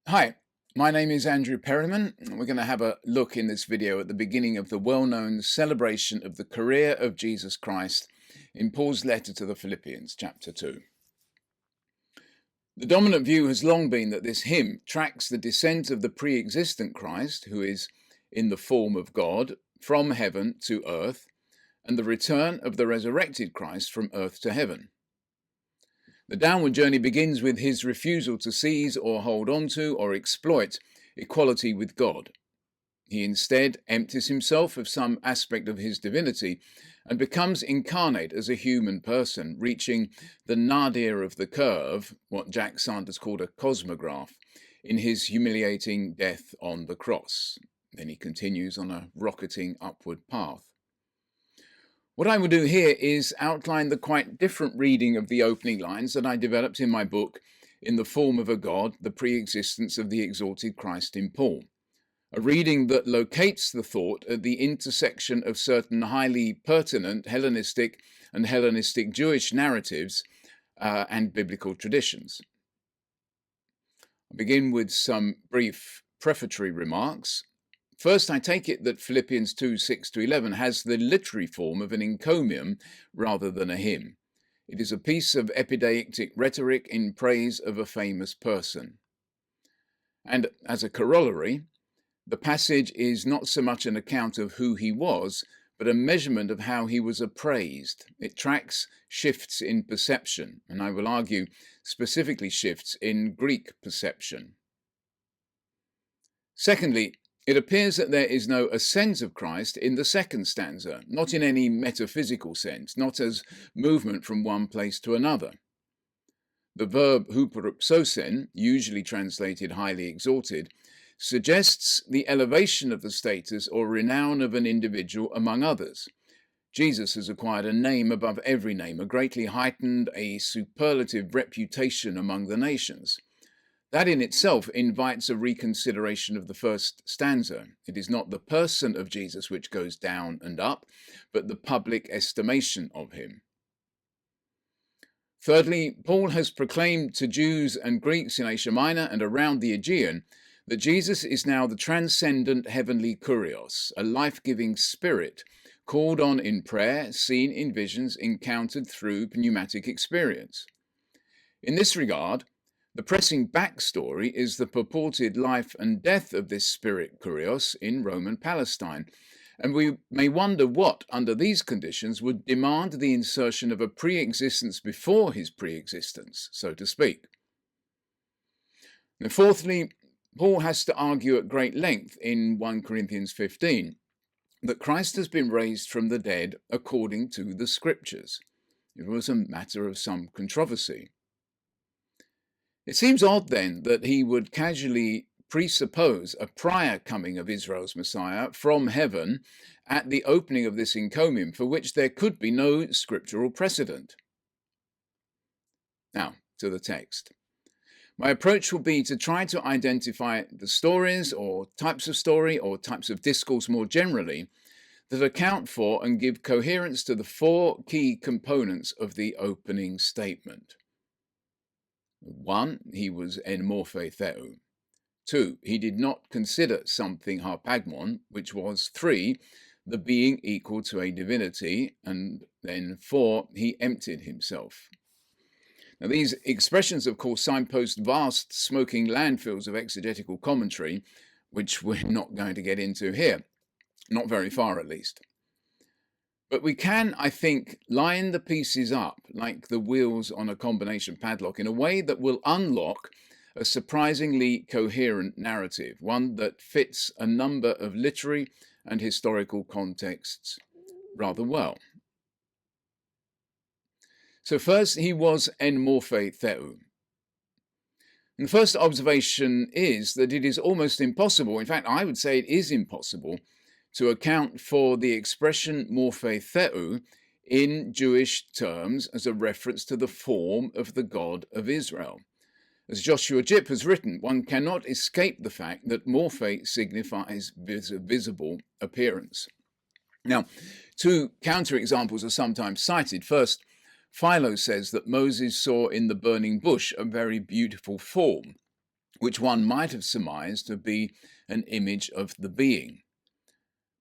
Hi, my name is Andrew Perryman, and we're going to have a look in this video at the beginning of the well-known celebration of the career of Jesus Christ in Paul's letter to the Philippians, chapter 2. The dominant view has long been that this hymn tracks the descent of the pre-existent Christ, who is in the form of God, from heaven to earth, and the return of the resurrected Christ from earth to heaven. The downward journey begins with his refusal to seize or hold on to or exploit equality with God. He instead empties himself of some aspect of his divinity and becomes incarnate as a human person, reaching the nadir of the curve, what Jack Sanders called a cosmograph, in his humiliating death on the cross. Then he continues on a rocketing upward path. What I will do here is outline the quite different reading of the opening lines that I developed in my book, In the Form of a God, the Pre-existence of the Exalted Christ in Paul. A reading that locates the thought at the intersection of certain highly pertinent Hellenistic and Hellenistic Jewish narratives and biblical traditions. I'll begin with some brief prefatory remarks. First, I take it that Philippians 2, 6-11 has the literary form of an encomium rather than a hymn. It is a piece of epideictic rhetoric in praise of a famous person. And as a corollary, the passage is not so much an account of who he was, but a measurement of how he was appraised. It tracks shifts in perception, and I will argue specifically shifts in Greek perception. Secondly, it appears that there is no ascent of Christ in the second stanza, not in any metaphysical sense, not as movement from one place to another. The verb huperupsosen, usually translated highly exalted, suggests the elevation of the status or renown of an individual among others. Jesus has acquired a name above every name, a greatly heightened, a superlative reputation among the nations. That in itself invites a reconsideration of the first stanza. It is not the person of Jesus which goes down and up, but the public estimation of him. Thirdly, Paul has proclaimed to Jews and Greeks in Asia Minor and around the Aegean that Jesus is now the transcendent heavenly kurios, a life-giving spirit, called on in prayer, seen in visions, encountered through pneumatic experience. In this regard, the pressing backstory is the purported life and death of this spirit kurios in Roman Palestine, and we may wonder what, under these conditions, would demand the insertion of a pre-existence before his pre-existence, so to speak. Now, fourthly, Paul has to argue at great length in 1 Corinthians 15 that Christ has been raised from the dead according to the Scriptures. It was a matter of some controversy. It seems odd, then, that he would casually presuppose a prior coming of Israel's Messiah from heaven at the opening of this encomium, for which there could be no scriptural precedent. Now, to the text. My approach will be to try to identify the stories or types of story or types of discourse more generally that account for and give coherence to the four key components of the opening statement. 1. He was en morphē theou. 2. He did not consider something harpagmon, which was 3. The being equal to a divinity, and then 4. He emptied himself. Now, these expressions, of course, signpost vast smoking landfills of exegetical commentary, which we're not going to get into here, not very far at least. But we can, I think, line the pieces up like the wheels on a combination padlock in a way that will unlock a surprisingly coherent narrative, one that fits a number of literary and historical contexts rather well. So first, he was en morphē theou. And the first observation is that it is almost impossible, in fact, I would say it is impossible, to account for the expression morphē theou in Jewish terms as a reference to the form of the God of Israel. As Joshua Jipp has written, one cannot escape the fact that morphē signifies visible appearance. Now, two counterexamples are sometimes cited. First, Philo says that Moses saw in the burning bush a very beautiful form, which one might have surmised to be an image of the being.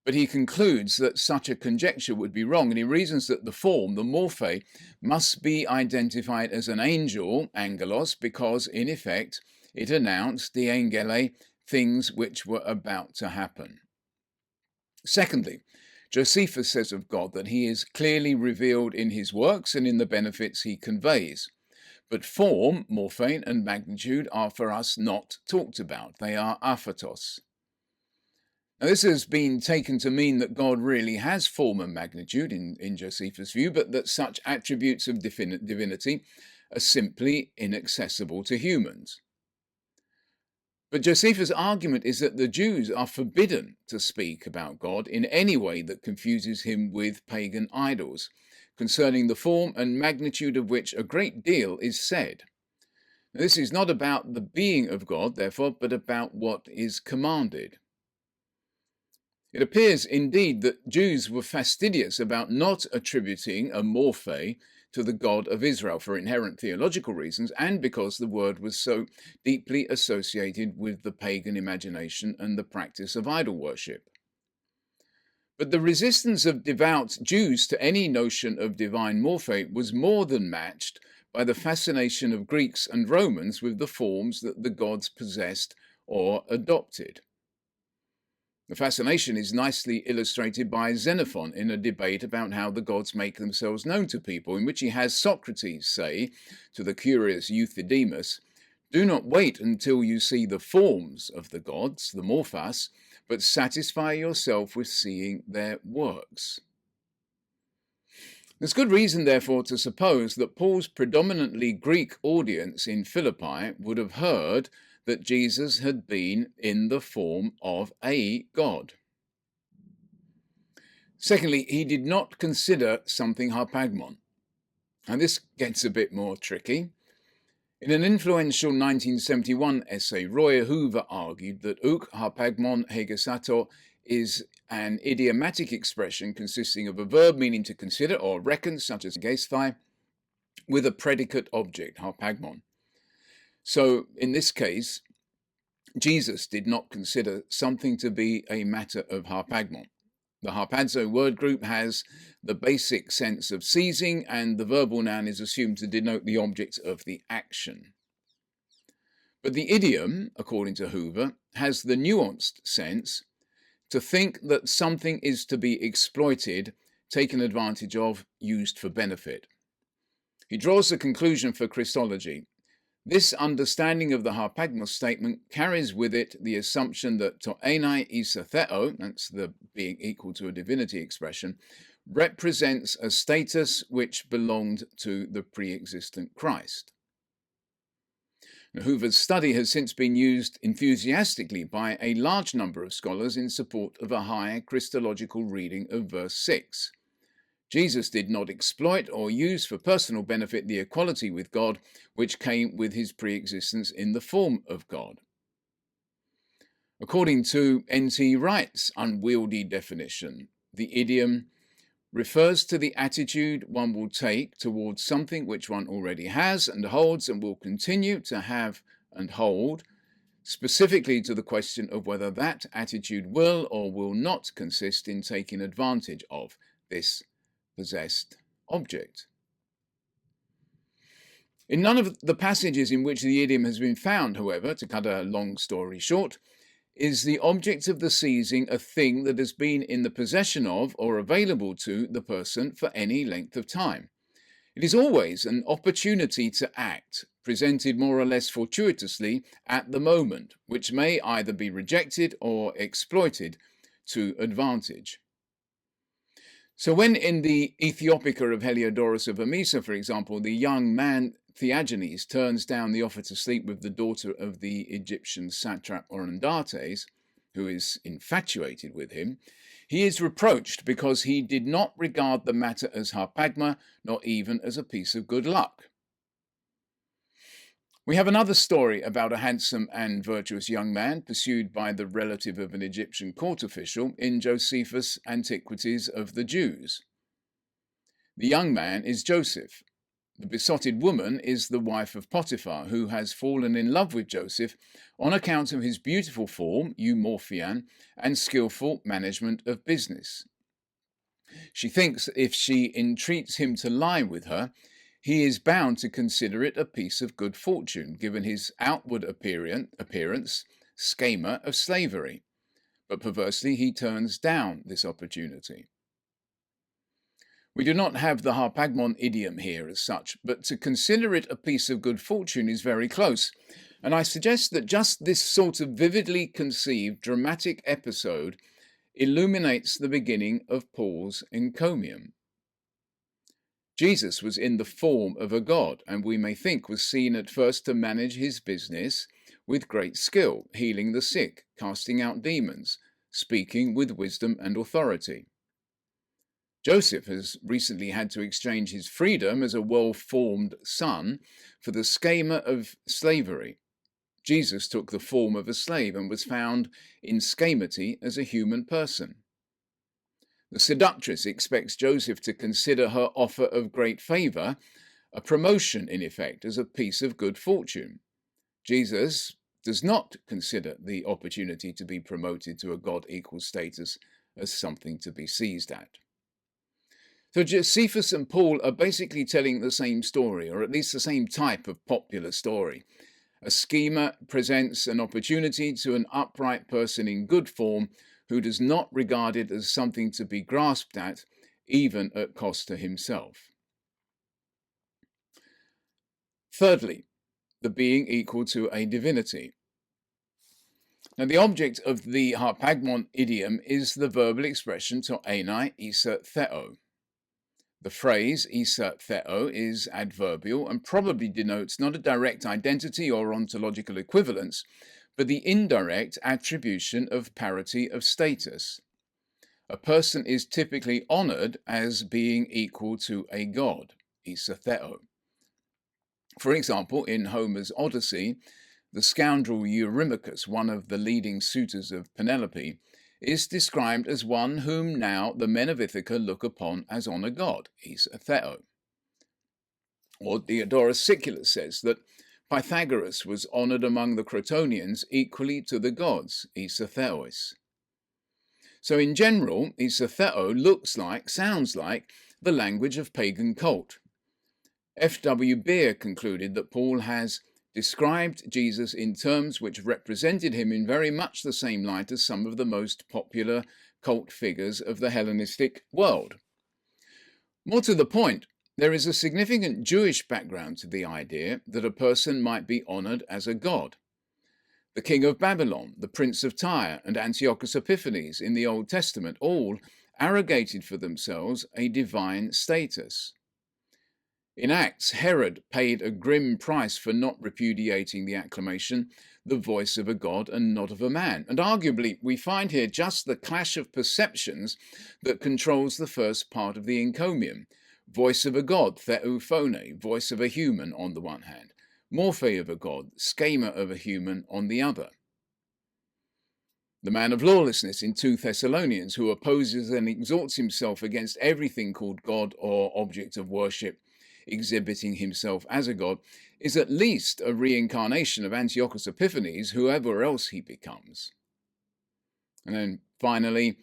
But he concludes that such a conjecture would be wrong, and he reasons that the form, the morphē, must be identified as an angel, angelos, because in effect it announced the angele, things which were about to happen. Secondly, Josephus says of God that he is clearly revealed in his works and in the benefits he conveys. But form, morphē, and magnitude are for us not talked about. They are aphatos. Now, this has been taken to mean that God really has form and magnitude in Josephus' view, but that such attributes of divinity are simply inaccessible to humans. But Josephus' argument is that the Jews are forbidden to speak about God in any way that confuses him with pagan idols, concerning the form and magnitude of which a great deal is said. Now, this is not about the being of God, therefore, but about what is commanded. It appears indeed that Jews were fastidious about not attributing a morphē to the God of Israel for inherent theological reasons, and because the word was so deeply associated with the pagan imagination and the practice of idol worship. But the resistance of devout Jews to any notion of divine morphē was more than matched by the fascination of Greeks and Romans with the forms that the gods possessed or adopted. The fascination is nicely illustrated by Xenophon in a debate about how the gods make themselves known to people, in which he has Socrates say to the curious Euthydemus, "Do not wait until you see the forms of the gods, the morphās, but satisfy yourself with seeing their works." There's good reason, therefore, to suppose that Paul's predominantly Greek audience in Philippi would have heard that Jesus had been in the form of a god. Secondly, he did not consider something harpagmon. And this gets a bit more tricky. In an influential 1971 essay, Roy Hoover argued that uk harpagmon hegesator is an idiomatic expression consisting of a verb meaning to consider or reckon, such as gesthai, with a predicate object, harpagmon. So, in this case, Jesus did not consider something to be a matter of harpagmon. The harpazo word group has the basic sense of seizing, and the verbal noun is assumed to denote the object of the action. But the idiom, according to Hoover, has the nuanced sense to think that something is to be exploited, taken advantage of, used for benefit. He draws the conclusion for Christology. This understanding of the harpagmos statement carries with it the assumption that to enai isa theou, that's the being equal to a divinity expression, represents a status which belonged to the pre-existent Christ. Now, Hoover's study has since been used enthusiastically by a large number of scholars in support of a higher Christological reading of verse 6. Jesus did not exploit or use for personal benefit the equality with God which came with his pre-existence in the form of God. According to N.T. Wright's unwieldy definition, the idiom refers to the attitude one will take towards something which one already has and holds and will continue to have and hold, specifically to the question of whether that attitude will or will not consist in taking advantage of this possessed object. In none of the passages in which the idiom has been found, however, to cut a long story short, is the object of the seizing a thing that has been in the possession of or available to the person for any length of time. It is always an opportunity to act, presented more or less fortuitously at the moment, which may either be rejected or exploited to advantage. So when in the Ethiopica of Heliodorus of Emesa, for example, the young man Theagenes turns down the offer to sleep with the daughter of the Egyptian satrap Orondates, who is infatuated with him, he is reproached because he did not regard the matter as harpagma, nor even as a piece of good luck. We have another story about a handsome and virtuous young man pursued by the relative of an Egyptian court official in Josephus' Antiquities of the Jews. The young man is Joseph. The besotted woman is the wife of Potiphar, who has fallen in love with Joseph on account of his beautiful form, morphē, and skillful management of business. She thinks if she entreats him to lie with her, he is bound to consider it a piece of good fortune, given his outward appearance, schema of slavery. But perversely, he turns down this opportunity. We do not have the harpagmon idiom here as such, but to consider it a piece of good fortune is very close, and I suggest that just this sort of vividly conceived dramatic episode illuminates the beginning of Paul's encomium. Jesus was in the form of a god, and we may think was seen at first to manage his business with great skill, healing the sick, casting out demons, speaking with wisdom and authority. Joseph has recently had to exchange his freedom as a well-formed son for the schema of slavery. Jesus took the form of a slave and was found in schemati as a human person. The seductress expects Joseph to consider her offer of great favour a promotion, in effect, as a piece of good fortune. Jesus does not consider the opportunity to be promoted to a God-equal status as something to be seized at. So Josephus and Paul are basically telling the same story, or at least the same type of popular story. A schemer presents an opportunity to an upright person in good form who does not regard it as something to be grasped at, even at cost to himself. Thirdly, the being equal to a divinity. Now, the object of the harpagmon idiom is the verbal expression to enai isa theou. The phrase isa theou is adverbial and probably denotes not a direct identity or ontological equivalence, but the indirect attribution of parity of status. A person is typically honoured as being equal to a god, isa theou. For example, in Homer's Odyssey, the scoundrel Eurymachus, one of the leading suitors of Penelope, is described as one whom now the men of Ithaca look upon as on a god, isa theou. Or Diodorus Siculus says that Pythagoras was honoured among the Crotonians equally to the gods, isa theois. So in general, isa theou sounds like the language of pagan cult. F.W. Beer concluded that Paul has described Jesus in terms which represented him in very much the same light as some of the most popular cult figures of the Hellenistic world. More to the point, there is a significant Jewish background to the idea that a person might be honoured as a god. The king of Babylon, the prince of Tyre, and Antiochus Epiphanes in the Old Testament all arrogated for themselves a divine status. In Acts, Herod paid a grim price for not repudiating the acclamation, the voice of a god and not of a man. And arguably, we find here just the clash of perceptions that controls the first part of the encomium. Voice of a god, theou phone, voice of a human on the one hand, morphē of a god, schema of a human on the other. The man of lawlessness in 2 Thessalonians, who opposes and exalts himself against everything called God or object of worship, exhibiting himself as a god, is at least a reincarnation of Antiochus Epiphanes, whoever else he becomes. And then finally,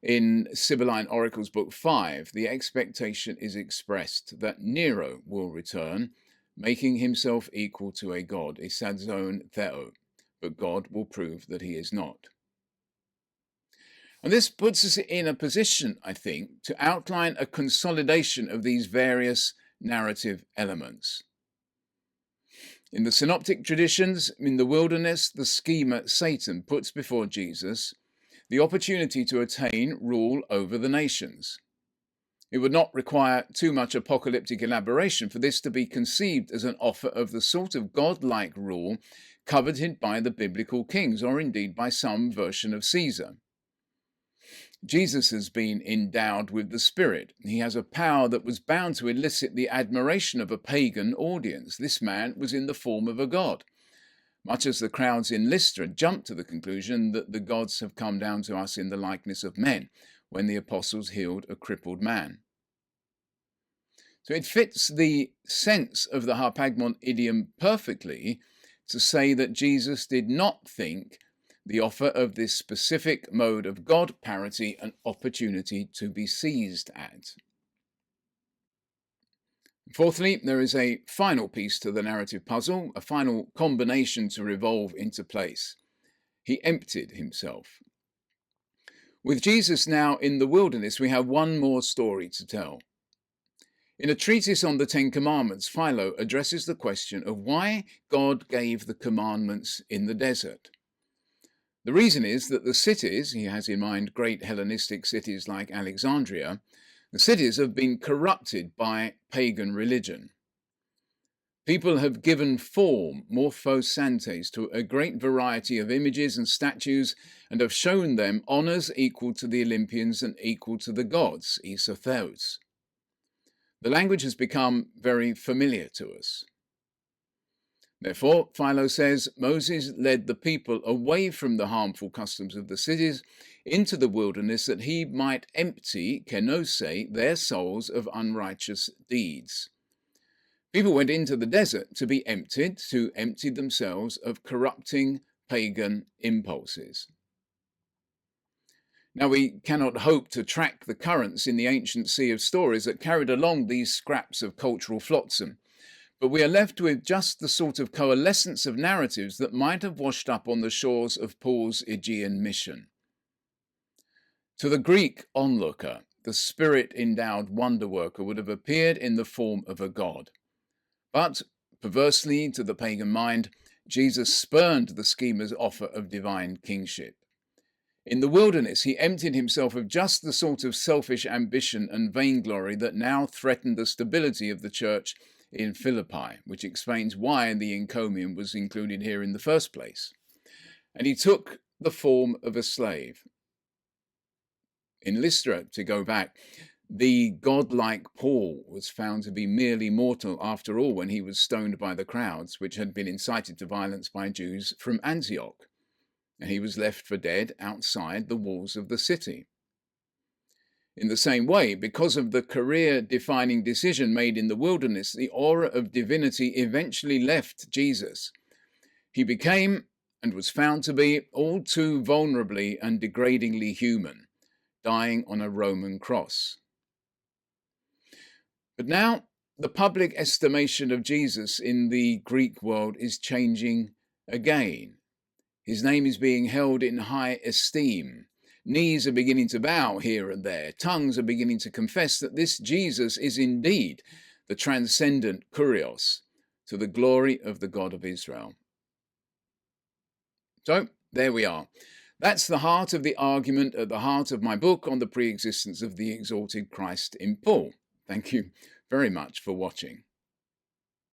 in Sibylline Oracles Book 5, the expectation is expressed that Nero will return, making himself equal to a god, isadzon theou, but God will prove that he is not. And this puts us in a position, I think, to outline a consolidation of these various narrative elements. In the synoptic traditions, in the wilderness, the schemer Satan puts before Jesus the opportunity to attain rule over the nations. It would not require too much apocalyptic elaboration for this to be conceived as an offer of the sort of godlike rule coveted by the biblical kings, or indeed by some version of Caesar. Jesus has been endowed with the Spirit. He has a power that was bound to elicit the admiration of a pagan audience. This man was in the form of a god, much as the crowds in Lystra jumped to the conclusion that the gods have come down to us in the likeness of men when the apostles healed a crippled man. So it fits the sense of the harpagmon idiom perfectly to say that Jesus did not think the offer of this specific mode of God parity an opportunity to be seized at. Fourthly, there is a final piece to the narrative puzzle, a final combination to revolve into place. He emptied himself. With Jesus now in the wilderness, we have one more story to tell. In a treatise on the Ten Commandments, Philo addresses the question of why God gave the commandments in the desert. The reason is that the cities, he has in mind great Hellenistic cities like Alexandria, the cities have been corrupted by pagan religion. People have given form, morphē, to a great variety of images and statues and have shown them honours equal to the Olympians and equal to the gods, theou. The language has become very familiar to us. Therefore, Philo says, Moses led the people away from the harmful customs of the cities into the wilderness that he might empty, kenose, their souls of unrighteous deeds. People went into the desert to be emptied, to empty themselves of corrupting pagan impulses. Now, we cannot hope to track the currents in the ancient sea of stories that carried along these scraps of cultural flotsam, but we are left with just the sort of coalescence of narratives that might have washed up on the shores of Paul's Aegean mission. To the Greek onlooker, the spirit-endowed wonder-worker would have appeared in the form of a god. But, perversely to the pagan mind, Jesus spurned the schemer's offer of divine kingship. In the wilderness, he emptied himself of just the sort of selfish ambition and vainglory that now threatened the stability of the church in Philippi, which explains why the encomium was included here in the first place. And he took the form of a slave. In Lystra, to go back, the godlike Paul was found to be merely mortal after all when he was stoned by the crowds, which had been incited to violence by Jews from Antioch, and he was left for dead outside the walls of the city. In the same way, because of the career-defining decision made in the wilderness, the aura of divinity eventually left Jesus. He became, and was found to be, all too vulnerably and degradingly human, dying on a Roman cross. But now, the public estimation of Jesus in the Greek world is changing again. His name is being held in high esteem. Knees are beginning to bow here and there. Tongues are beginning to confess that this Jesus is indeed the transcendent Kurios, to the glory of the God of Israel. So, there we are. That's the heart of the argument at the heart of my book on the pre-existence of the Exalted Christ in Paul. Thank you very much for watching.